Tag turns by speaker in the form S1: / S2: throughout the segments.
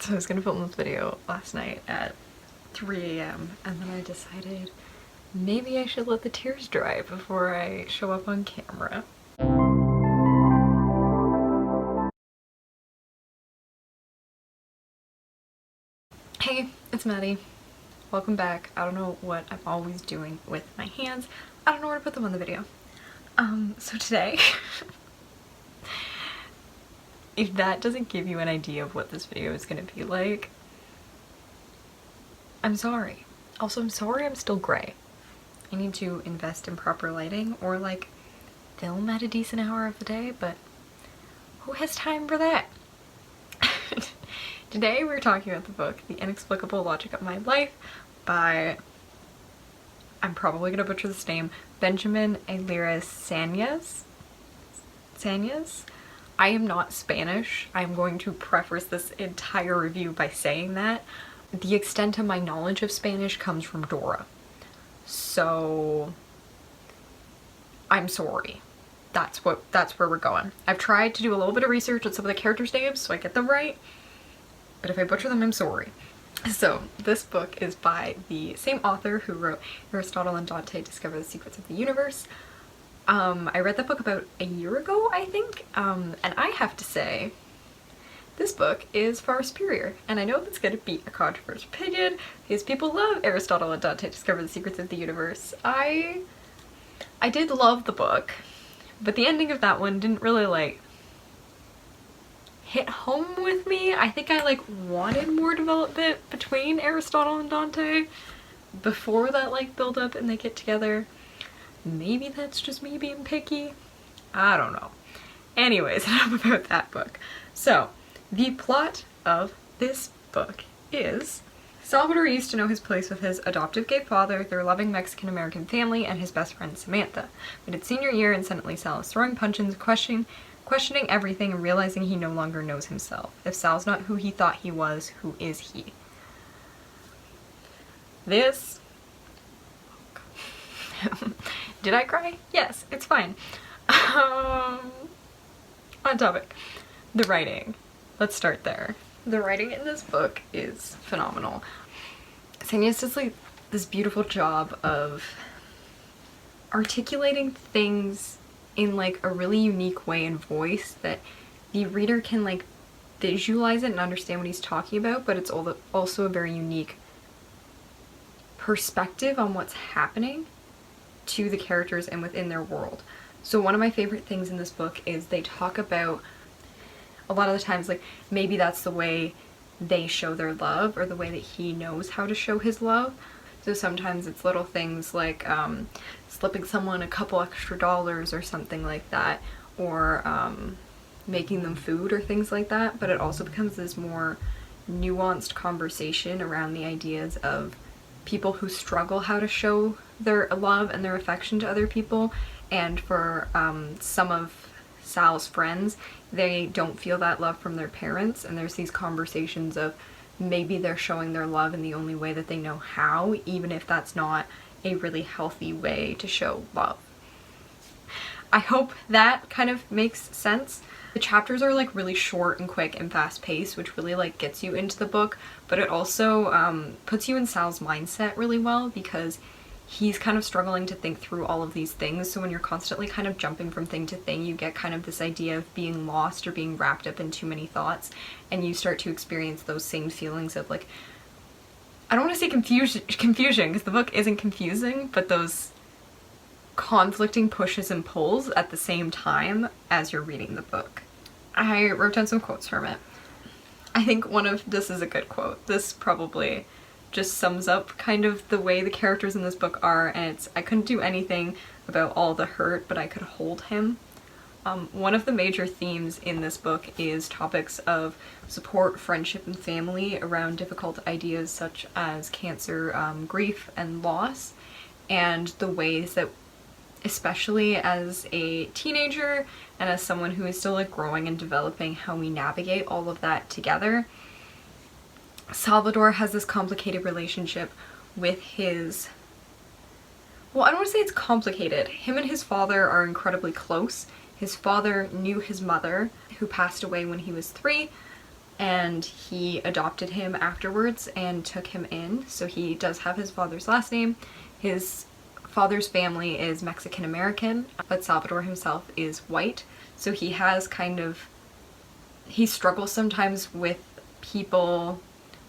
S1: So I was gonna film this video last night at 3 a.m. and then I decided maybe I should let the tears dry before I show up on camera. Hey, it's Maddie. Welcome back. I don't know what I'm always doing with my hands. I don't know where to put them on the video. So today, if that doesn't give you an idea of what this video is gonna be like, I'm sorry. Also, I'm sorry I'm still gray. I need to invest in proper lighting or like film at a decent hour of the day, but who has time for that? Today we're talking about the book The Inexplicable Logic of My Life by, I'm probably gonna butcher this name, Benjamin Alire Saenz. I am not Spanish. I'm going to preface this entire review by saying that. The extent of my knowledge of Spanish comes from Dora. So I'm sorry. That's where we're going. I've tried to do a little bit of research on some of the characters' names so I get them right, but if I butcher them, I'm sorry. So this book is by the same author who wrote Aristotle and Dante Discover the Secrets of the Universe. I read that book about a year ago, I think, and I have to say, this book is far superior, and I know that's gonna be a controversial opinion because people love Aristotle and Dante Discover the Secrets of the Universe. I did love the book, but the ending of that one didn't really like hit home with me. I think I like wanted more development between Aristotle and Dante before that like build up and they get together. Maybe that's just me being picky. I don't know. Anyways, enough about that book. So, the plot of this book is Salvador used to know his place with his adoptive gay father, their loving Mexican-American family, and his best friend Samantha. But it's senior year and suddenly Sal is throwing punches, questioning everything and realizing he no longer knows himself. If Sal's not who he thought he was, who is he? This... Did I cry? Yes, it's fine. On topic. The writing. Let's start there. The writing in this book is phenomenal. Saenz does like this beautiful job of articulating things in like a really unique way and voice that the reader can like visualize it and understand what he's talking about, but it's also a very unique perspective on what's happening to the characters and within their world. So one of my favorite things in this book is they talk about a lot of the times like maybe that's the way they show their love or the way that he knows how to show his love. So sometimes it's little things like slipping someone a couple extra dollars or something like that, or making them food or things like that, but it also becomes this more nuanced conversation around the ideas of people who struggle how to show their love and their affection to other people. And for some of Sal's friends, they don't feel that love from their parents, and there's these conversations of maybe they're showing their love in the only way that they know how, even if that's not a really healthy way to show love. I hope that kind of makes sense. The chapters are like really short and quick and fast paced, which really like gets you into the book, but it also puts you in Sal's mindset really well because he's kind of struggling to think through all of these things. So when you're constantly kind of jumping from thing to thing, you get kind of this idea of being lost or being wrapped up in too many thoughts, and you start to experience those same feelings of like, I don't want to say confusion because the book isn't confusing, but those conflicting pushes and pulls at the same time as you're reading the book. I wrote down some quotes from it. I think this is a good quote. This probably just sums up kind of the way the characters in this book are, and it's, I couldn't do anything about all the hurt, but I could hold him. One of the major themes in this book is topics of support, friendship, and family around difficult ideas such as cancer, grief, and loss, and the ways that, especially as a teenager and as someone who is still like growing and developing, how we navigate all of that together. Salvador has this complicated relationship with his, well, I don't want to say it's complicated. Him and his father are incredibly close. His father knew his mother, who passed away when he was 3, and he adopted him afterwards and took him in. So he does have his father's last name. His father's family is Mexican American, but Salvador himself is white. So he has he struggles sometimes with people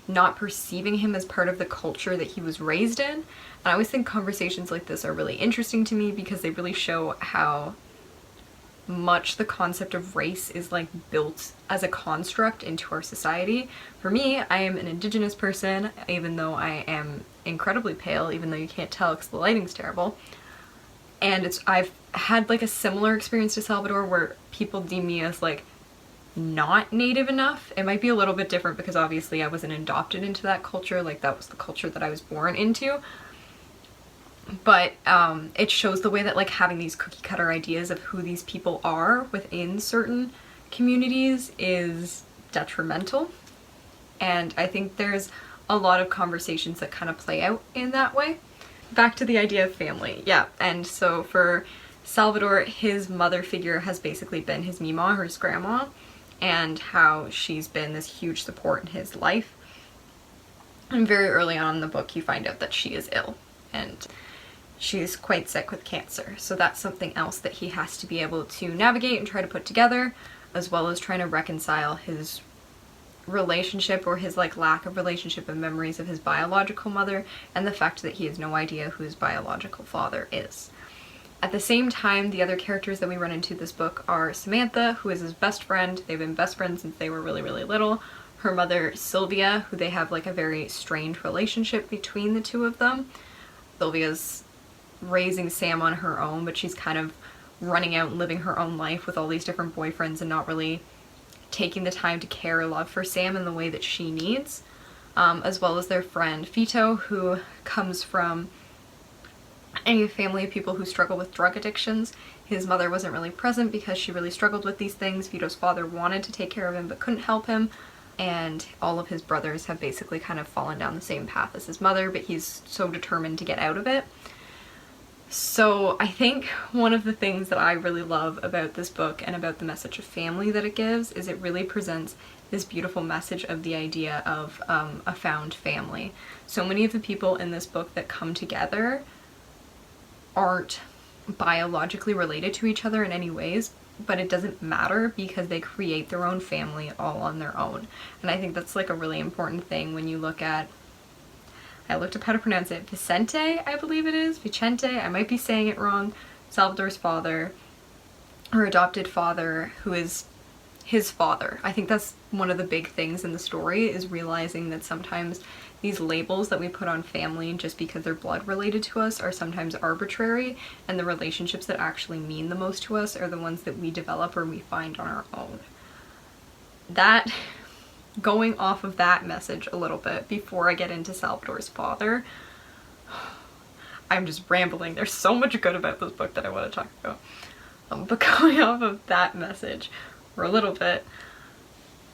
S1: not perceiving him as part of the culture that he was raised in. And I always think conversations like this are really interesting to me because they really show how much the concept of race is like built as a construct into our society. For me, I am an Indigenous person, even though I am incredibly pale, even though you can't tell because the lighting's terrible. And I've had like a similar experience to Salvador where people deem me as like not native enough. It might be a little bit different because obviously I wasn't adopted into that culture, like that was the culture that I was born into. But it shows the way that like having these cookie cutter ideas of who these people are within certain communities is detrimental. And I think there's a lot of conversations that kind of play out in that way. Back to the idea of family. Yeah, and so for Salvador, his mother figure has basically been his mima, or his grandma, and how she's been this huge support in his life. And very early on in the book, you find out that she is ill, and she's quite sick with cancer. So that's something else that he has to be able to navigate and try to put together, as well as trying to reconcile his relationship, or his like lack of relationship and memories of his biological mother, and the fact that he has no idea who his biological father is. At the same time, the other characters that we run into this book are Samantha, who is his best friend. They've been best friends since they were really, really little. Her mother, Sylvia, who they have like a very strained relationship between the two of them. Sylvia's raising Sam on her own, but she's kind of running out and living her own life with all these different boyfriends and not really taking the time to care or love for Sam in the way that she needs. As well as their friend Fito, who comes from a family of people who struggle with drug addictions. His mother wasn't really present because she really struggled with these things. Vito's father wanted to take care of him but couldn't help him, and all of his brothers have basically kind of fallen down the same path as his mother, but he's so determined to get out of it. So I think one of the things that I really love about this book and about the message of family that it gives is it really presents this beautiful message of the idea of a found family. So many of the people in this book that come together aren't biologically related to each other in any ways, but it doesn't matter because they create their own family all on their own. And I think that's like a really important thing when you look at, I looked up how to pronounce it, Vicente, I believe it is, Vicente, I might be saying it wrong, Salvador's father, or adopted father, who is his father. I think that's one of the big things in the story, is realizing that sometimes these labels that we put on family just because they're blood related to us are sometimes arbitrary, and the relationships that actually mean the most to us are the ones that we develop or we find on our own. That, going off of that message a little bit before I get into Salvador's father, I'm just rambling. There's so much good about this book that I want to talk about. But going off of that message for a little bit,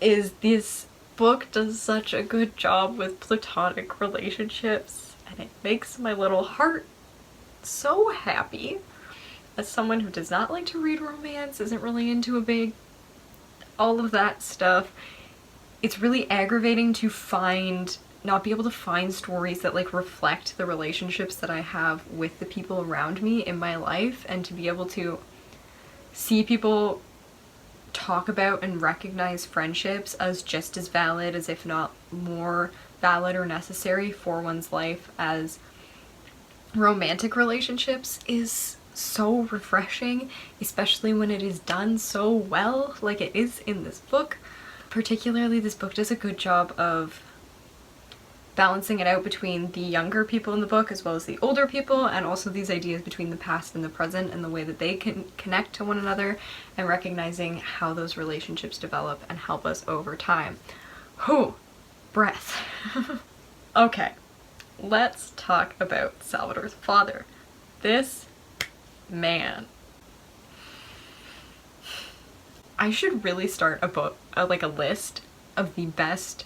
S1: is this book does such a good job with platonic relationships, and it makes my little heart so happy. As someone who does not like to read romance, isn't really into all of that stuff, it's really aggravating to not be able to find stories that like reflect the relationships that I have with the people around me in my life, and to be able to see people talk about and recognize friendships as just as valid, as if not more valid or necessary for one's life as romantic relationships, is so refreshing, especially when it is done so well like it is in this book. Particularly, this book does a good job of balancing it out between the younger people in the book as well as the older people, and also these ideas between the past and the present and the way that they can connect to one another, and recognizing how those relationships develop and help us over time. Whew, breath. Okay, let's talk about Salvador's father. This man. I should really start a book, like a list of the best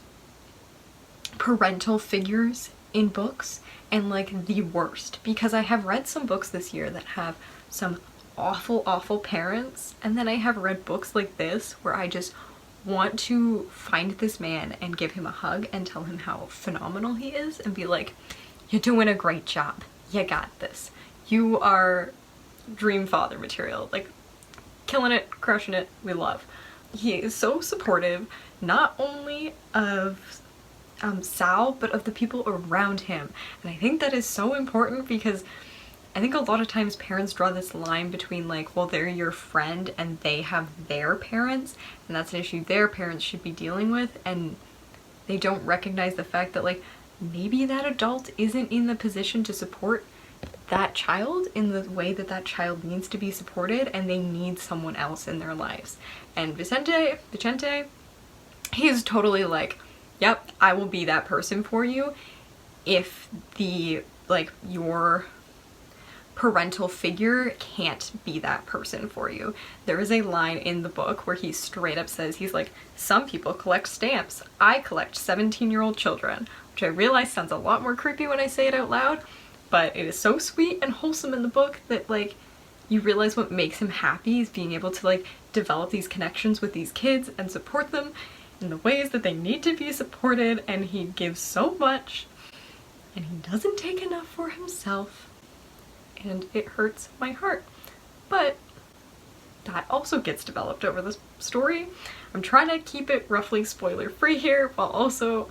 S1: parental figures in books and like the worst, because I have read some books this year that have some awful parents, and then I have read books like this where I just want to find this man and give him a hug and tell him how phenomenal he is and be like, you're doing a great job. You got this. You are dream father material. Like, killing it, crushing it, we love. He is so supportive, not only of Sal, but of the people around him. And I think that is so important because I think a lot of times parents draw this line between like, well, they're your friend and they have their parents, and that's an issue their parents should be dealing with, and they don't recognize the fact that like, maybe that adult isn't in the position to support that child in the way that that child needs to be supported, and they need someone else in their lives. And Vicente, he's totally like, yep, I will be that person for you if your parental figure can't be that person for you. There is a line in the book where he straight up says, he's like, some people collect stamps. I collect 17-year-old children, which I realize sounds a lot more creepy when I say it out loud, but it is so sweet and wholesome in the book that like, you realize what makes him happy is being able to like develop these connections with these kids and support them in the ways that they need to be supported, and he gives so much and he doesn't take enough for himself, and it hurts my heart. But that also gets developed over this story. I'm trying to keep it roughly spoiler free here while also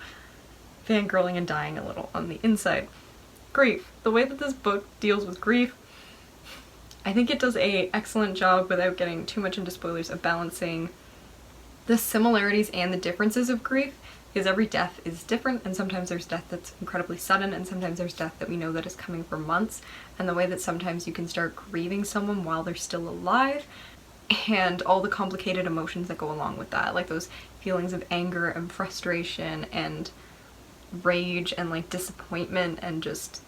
S1: fangirling and dying a little on the inside. Grief. The way that this book deals with grief, I think it does an excellent job, without getting too much into spoilers, of balancing the similarities and the differences of grief, because every death is different, and sometimes there's death that's incredibly sudden, and sometimes there's death that we know that is coming for months, and the way that sometimes you can start grieving someone while they're still alive, and all the complicated emotions that go along with that, like those feelings of anger and frustration and rage and like disappointment, and just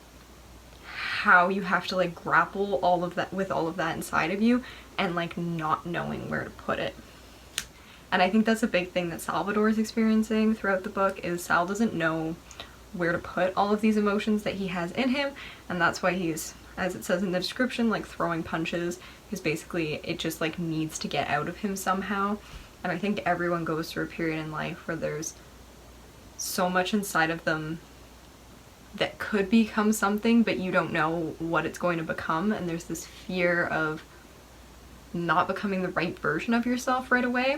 S1: how you have to like grapple all of that with all of that inside of you, and like not knowing where to put it. And I think that's a big thing that Salvador is experiencing throughout the book, is Sal doesn't know where to put all of these emotions that he has in him, and that's why he's, as it says in the description, like throwing punches, because basically it just like needs to get out of him somehow. And I think everyone goes through a period in life where there's so much inside of them that could become something, but you don't know what it's going to become, and there's this fear of not becoming the right version of yourself right away.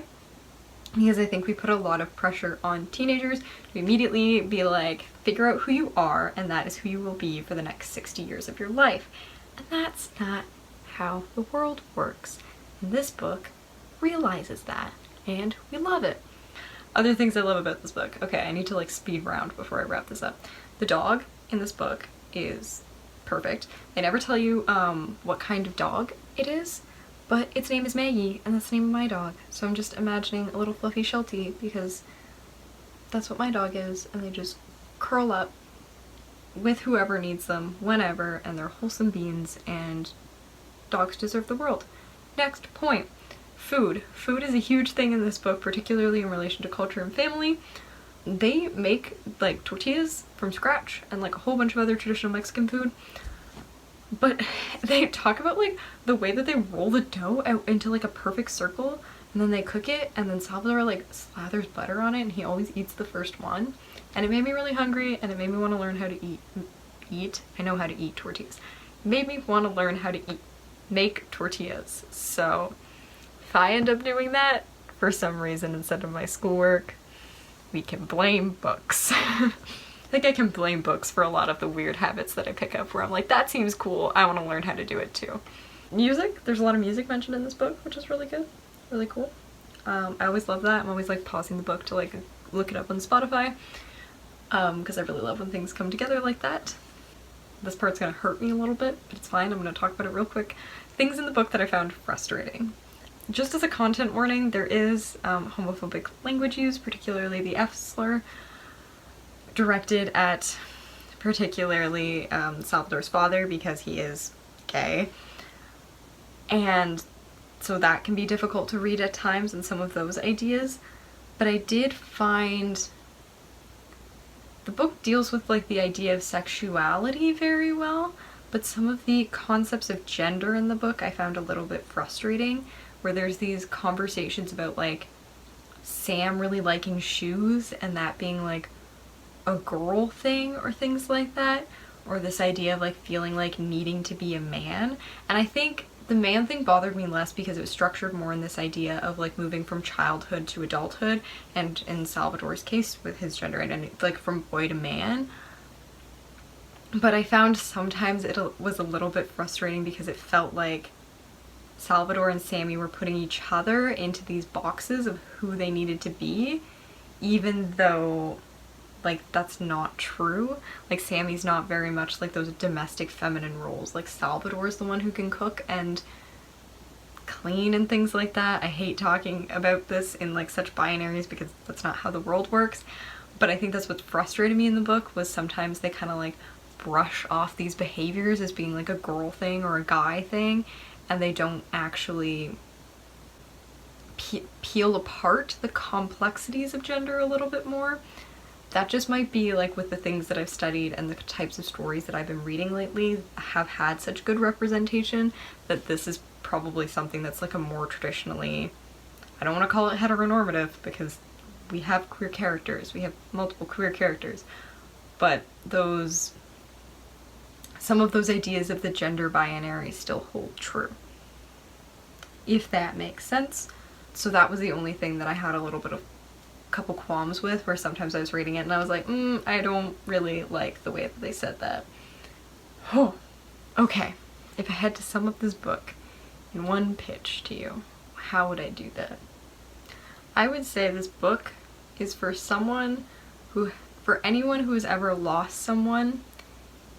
S1: Because I think we put a lot of pressure on teenagers to immediately be like, figure out who you are, and that is who you will be for the next 60 years of your life. And that's not how the world works. And this book realizes that, and we love it. Other things I love about this book. Okay, I need to like speed round before I wrap this up. The dog in this book is perfect. They never tell you what kind of dog it is, but its name is Maggie, and that's the name of my dog. So I'm just imagining a little fluffy Sheltie, because that's what my dog is, and they just curl up with whoever needs them, whenever, and they're wholesome beings, and dogs deserve the world. Next point. Food. Food is a huge thing in this book, particularly in relation to culture and family. They make like tortillas from scratch and like a whole bunch of other traditional Mexican food. But they talk about like the way that they roll the dough out into like a perfect circle, and then they cook it, and then Salvador like slathers butter on it, and he always eats the first one. And it made me really hungry, and it made me want to learn how to eat. I know how to eat tortillas. It made me want to learn how to make tortillas. So if I end up doing that for some reason instead of my schoolwork, we can blame books. I think I can blame books for a lot of the weird habits that I pick up where I'm like, that seems cool, I want to learn how to do it too. Music, there's a lot of music mentioned in this book, which is really good, really cool. I always love that. I'm always like pausing the book to like look it up on Spotify, because I really love when things come together like that. This part's gonna hurt me a little bit, but it's fine. I'm gonna talk about it real quick. Things in the book that I found frustrating. Just as a content warning, there is homophobic language used, particularly the F slur, directed at particularly Salvador's father, because he is gay. And so that can be difficult to read at times, and some of those ideas. But I did find the book deals with like the idea of sexuality very well, but some of the concepts of gender in the book I found a little bit frustrating, where there's these conversations about like Sam really liking shoes and that being like a girl thing or things like that, or this idea of like feeling like needing to be a man. And I think the man thing bothered me less because it was structured more in this idea of like moving from childhood to adulthood, and in Salvador's case with his gender identity, like from boy to man. But I found sometimes it was a little bit frustrating because it felt like Salvador and Sammy were putting each other into these boxes of who they needed to be, even though like that's not true. Like Sammy's not very much like those domestic feminine roles. Like Salvador's the one who can cook and clean and things like that. I hate talking about this in like such binaries because that's not how the world works. But I think that's what frustrated me in the book, was sometimes they kind of like brush off these behaviors as being like a girl thing or a guy thing, and they don't actually peel apart the complexities of gender a little bit more. That just might be like with the things that I've studied and the types of stories that I've been reading lately have had such good representation, that this is probably something that's like a more traditionally, I don't want to call it heteronormative because we have queer characters, we have multiple queer characters, but some of those ideas of the gender binary still hold true, if that makes sense. So that was the only thing that I had a little bit of couple qualms with, where sometimes I was reading it and I was like, I don't really like the way that they said that. Oh, okay. If I had to sum up this book in one pitch to you, how would I do that? I would say this book is for anyone who has ever lost someone,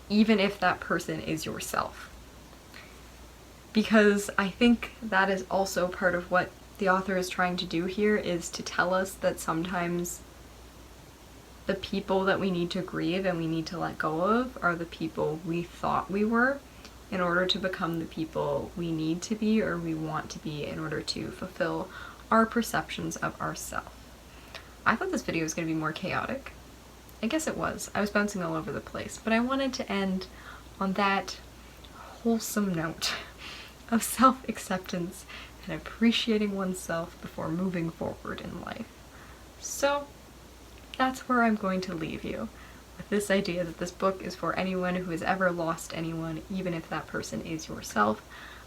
S1: even if that person is yourself. Because I think that is also part of what the author is trying to do here, is to tell us that sometimes the people that we need to grieve and we need to let go of are the people we thought we were, in order to become the people we need to be or we want to be in order to fulfill our perceptions of ourselves. I thought this video was going to be more chaotic. I guess it was. I was bouncing all over the place, but I wanted to end on that wholesome note of self-acceptance and appreciating oneself before moving forward in life. So that's where I'm going to leave you, with this idea that this book is for anyone who has ever lost anyone, even if that person is yourself.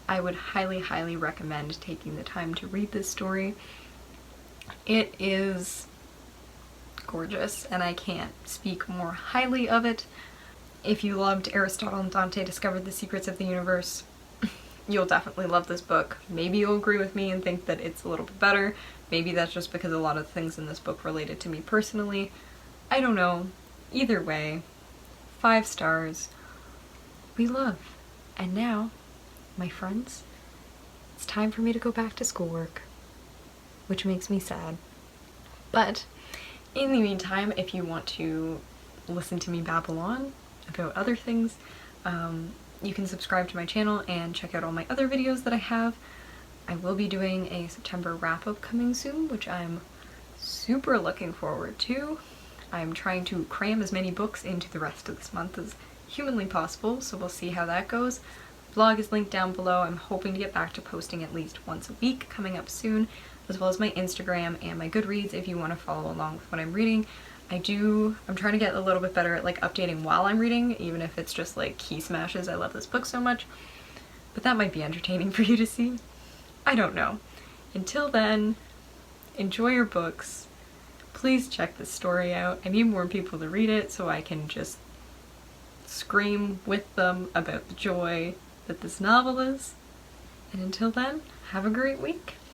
S1: I would highly, highly recommend taking the time to read this story. It is gorgeous, and I can't speak more highly of it. If you loved Aristotle and Dante Discovered the Secrets of the Universe, you'll definitely love this book. Maybe you'll agree with me and think that it's a little bit better. Maybe that's just because a lot of things in this book related to me personally. I don't know. Either way, 5 stars. We love. And now, my friends, it's time for me to go back to schoolwork, which makes me sad. But in the meantime, if you want to listen to me babble on about other things, you can subscribe to my channel and check out all my other videos that I have. I will be doing a September wrap-up coming soon, which I'm super looking forward to. I'm trying to cram as many books into the rest of this month as humanly possible, so we'll see how that goes. The blog is linked down below. I'm hoping to get back to posting at least once a week coming up soon, as well as my Instagram and my Goodreads if you want to follow along with what I'm reading. I'm trying to get a little bit better at like updating while I'm reading, even if it's just like key smashes. I love this book so much, but that might be entertaining for you to see. I don't know. Until then, enjoy your books. Please check this story out. I need more people to read it so I can just scream with them about the joy that this novel is. And until then, have a great week.